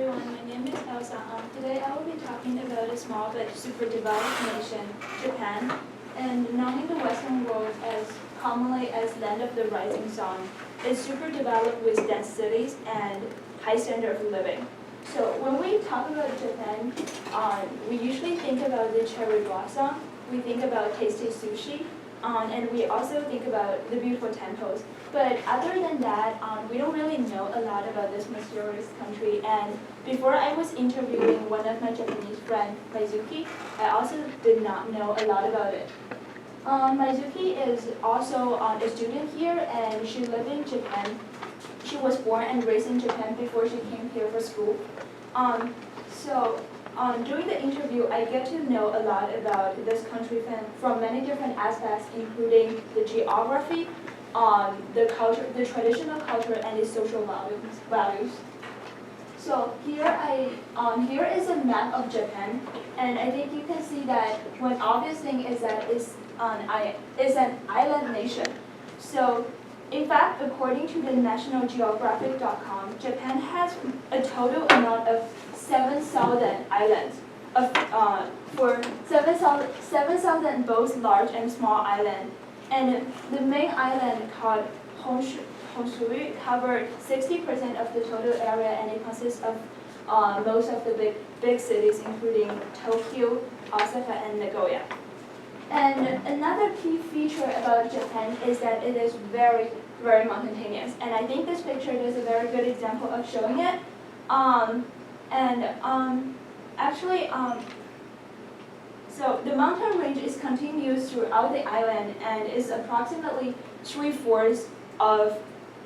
everyone, my name is Elsa. Today I will be talking about a small but super developed nation, Japan, and known in the Western world as commonly as land of the rising sun. It's super developed with dense cities and high standard of living. So when we talk about Japan, we usually think about the cherry blossom, we think about tasty sushi, and we also think about the beautiful temples. But other than that, we don't really know a lot about this mysterious country. And before I was interviewing one of my Japanese friend, Maizuki, I also did not know a lot about it. Maizuki is also a student here, and she lived in Japan. She was born and raised in Japan before she came here for school. During the interview, I get to know a lot about this country from many different aspects, including the geography, the culture, the traditional culture, and the social values. So here is a map of Japan, and I think you can see that one obvious thing is that it's an island nation. So, in fact, according to the nationalgeographic.com, Japan has a total amount of 7,000 islands, for 7,000 both large and small islands. And the main island called Honshu covered 60% of the total area, and it consists of most of the big cities, including Tokyo, Osaka, and Nagoya. And another key feature about Japan is that it is very, very mountainous. And I think this picture is a very good example of showing it. So the mountain range is continuous throughout the island and is approximately 3/4 of,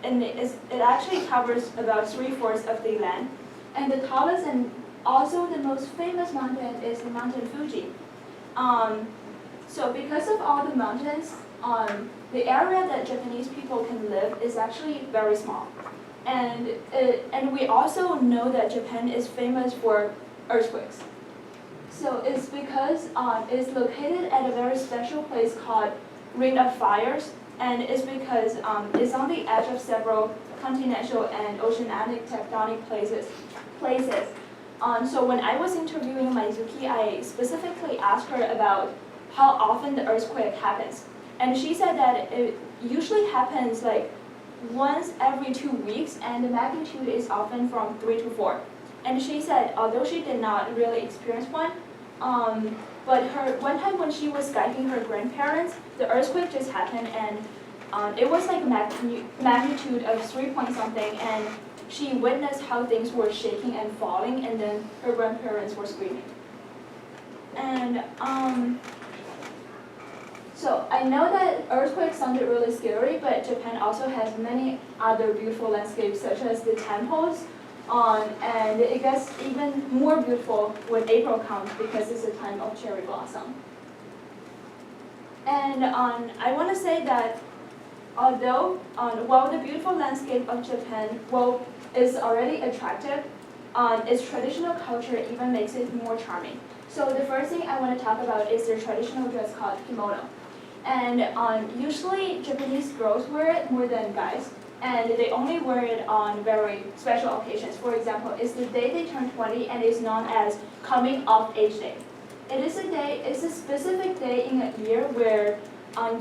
and it actually covers about 3/4 of the land. And the tallest and also the most famous mountain is the Mountain Fuji. So because of all the mountains, the area that Japanese people can live is actually very small. And we also know that Japan is famous for earthquakes. So it's because it's located at a very special place called Ring of Fires, and it's because it's on the edge of several continental and oceanic tectonic places. So when I was interviewing Maizuki, I specifically asked her about how often the earthquake happens. And she said that it usually happens like once every 2 weeks, and the magnitude is often from 3 to 4. And she said, although she did not really experience one, but one time when she was guiding her grandparents, the earthquake just happened, and it was like magnitude of 3 point something, and she witnessed how things were shaking and falling, and then her grandparents were screaming. And so I know that earthquakes sounded really scary, but Japan also has many other beautiful landscapes, such as the temples, and it gets even more beautiful when April comes because it's a time of cherry blossom. And I want to say that although while the beautiful landscape of Japan is already attractive, its traditional culture even makes it more charming. So the first thing I want to talk about is their traditional dress called kimono. And usually Japanese girls wear it more than guys, and they only wear it on very special occasions. For example, it's the day they turn 20, and it's known as coming of age day. It's a specific day in a year where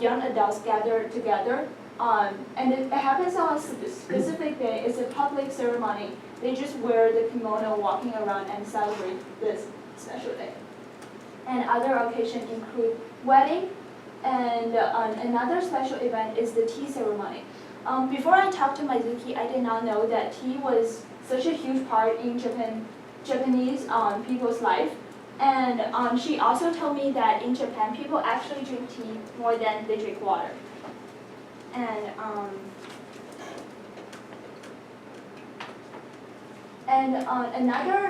young adults gather together, and it happens on a specific day. It's a public ceremony. They just wear the kimono walking around and celebrate this special day. And other occasions include wedding, and another special event is the tea ceremony. Before I talked to Maizuki, I did not know that tea was such a huge part in Japanese people's life. And she also told me that in Japan, people actually drink tea more than they drink water. And another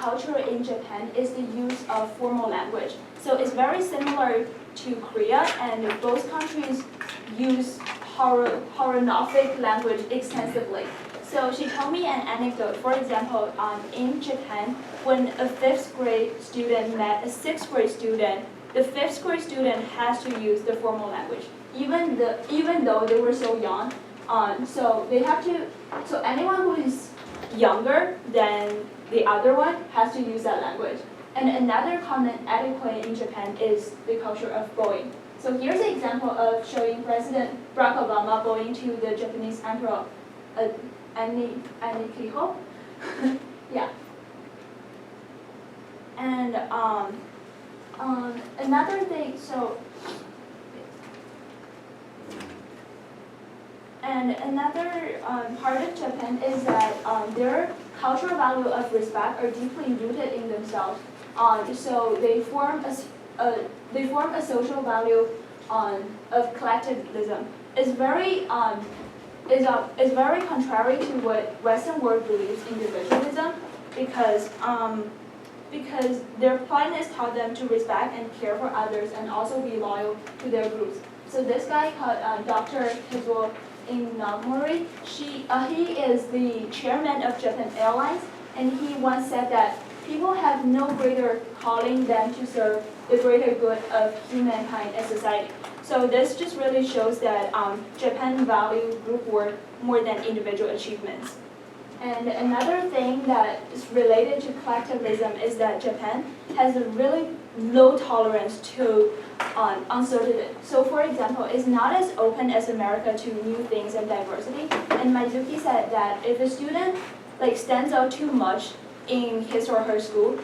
culture in Japan is the use of formal language. So it's very similar to Korea, and both countries use honorific language extensively. So she told me an anecdote. For example, in Japan, when a 5th grade student met a 6th grade student, the 5th grade student has to use the formal language, even though they were so young. So anyone who is younger than the other one has to use that language. And another common etiquette in Japan is the culture of bowing. So here's an example of showing President Barack Obama bowing to the Japanese Emperor Akihito. Yeah. And another thing, and another part of Japan is that their cultural value of respect are deeply rooted in themselves. So they form a social value of collectivism. It's very is very contrary to what Western world believes individualism, because their politeness taught them to respect and care for others and also be loyal to their groups. So this guy called Dr. Kazuo Inamori, he is the chairman of Japan Airlines, and he once said that people have no greater calling than to serve the greater good of humankind and society. So this just really shows that Japan values group work more than individual achievements. And another thing that is related to collectivism is that Japan has a really low tolerance to uncertainty. So for example, it's not as open as America to new things and diversity. And Maizuki said that if a student stands out too much in his or her school,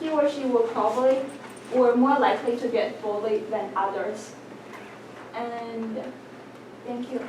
he or she will probably or more likely to get bullied than others. And thank you.